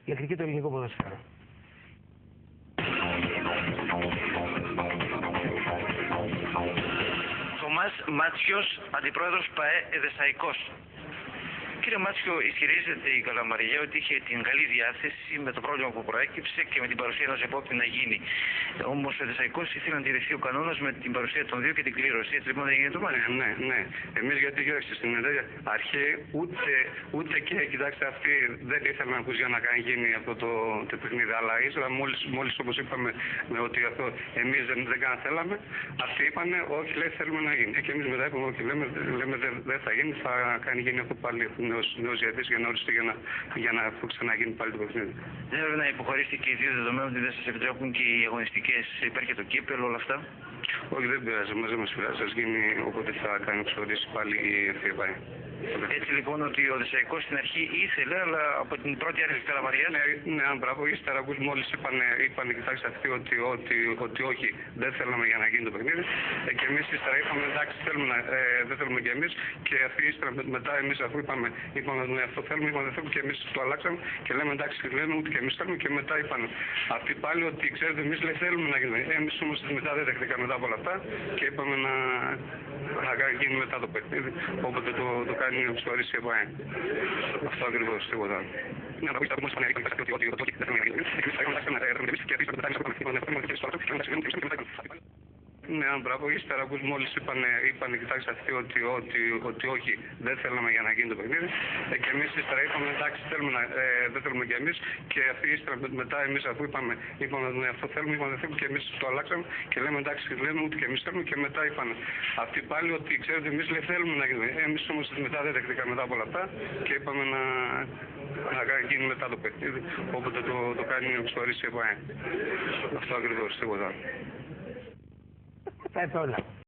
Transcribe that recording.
διεκδικεί το ελληνικό ποδόσφαιρο. Θωμάς Μάτσιος, αντιπρόεδρος ΠΑΕ Εδεσσαϊκός. Κύριε Μάτσιο, ισχυρίζεται η Καλαμαριά ότι είχε την καλή διάθεση με το πρόβλημα που προέκυψε και με την παρουσία ενός επόπτη να γίνει. Όμως ο Εδεσσαϊκός ήθελε να τηρηθεί ο κανόνας με την παρουσία των δύο και την κλήρωση. Έτσι λοιπόν δεν έγινε το μάτι. Ναι. Εμείς γιατί γύρω στην αρχή ούτε και κοιτάξτε, αυτοί δεν ήθελαν να ακούσουν για να γίνει αυτό το παιχνίδι. Αλλά ύστερα μόλις όπως είπαμε ότι αυτό εμείς δεν θέλαμε, αυτοί είπανε όχι, λέει θέλουμε να γίνει. Και εμείς μετά είπαμε όχι, λέμε δεν θα γίνει, θα γίνει αυτό πάλι. Νέος διαιτητής για να οριστεί για να ξαναγίνει πάλι το παιχνίδι. Δεν έπρεπε να υποχωρήσετε και οι δύο δεδομένου ότι δεν σας επιτρέπουν και οι αγωνιστικές, υπάρχει και το κύπελλο, όλα αυτά. Όχι, δεν πειράζει, δεν μας πειράζει. Ας γίνει όποτε θα κάνει εξορίσει πάλι η ΕΦΕΠΑ. Έτσι λοιπόν ότι ο Εδεσσαϊκός στην αρχή ήθελε, αλλά από την πρώτη άρση της Καλαμαριάς. Ναι, αν μπράβο, ύστερα μόλις είπαν κοιτάξτε αυτοί ότι όχι, δεν θέλαμε για να γίνει το παιχνίδι. Και εμείς ύστερα είπαμε εντάξει, δεν θέλουμε κι εμείς. Και αυτοί ύστερα μετά εμείς αφού είπαμε ναι, αυτό θέλουμε, είπαμε δεν θέλουμε και εμείς το αλλάξαμε και λέμε εντάξει, λέμε ούτε και εμείς θέλουμε. Και μετά είπαν αυτοί πάλι ότι ξέρετε, εμείς θέλουμε να γίνει. Εμείς όμως μετά δεν δεχτήκαμε μετά από όλα αυτά και είπαμε να γίνει μετά το παιχνίδι. Όποτε το κάνει ο ψηφοφορής η ΕΠΑΕ. Αυτό ακριβώς, τίποτα. Ναι, να πεις ναι, μπράβο, ύστερα μόλις είπαν κοιτάξτε αυτοί ότι όχι, δεν θέλαμε για να γίνει το παιχνίδι. Και εμείς ύστερα είπαμε εντάξει, δεν θέλουμε κι εμείς. Και αυτοί ύστερα μετά εμείς αφού είπαμε ναι, αυτό θέλουμε, είπαμε δεν θέλουμε και εμείς το αλλάξαμε και λέμε εντάξει, λέμε ούτε και εμείς θέλουμε. Και μετά είπαν αυτοί πάλι ότι ξέρετε, εμείς θέλουμε να γίνει. Εμείς όμως μετά δεν δεχτήκαμε μετά από όλα αυτά και είπαμε να γίνει μετά το παιχνίδι. Όποτε το κάνει ο ψηφοφορής η ΕΠΑΕ. Αυτό ακριβώς, τίποτα. Αυτά όλα.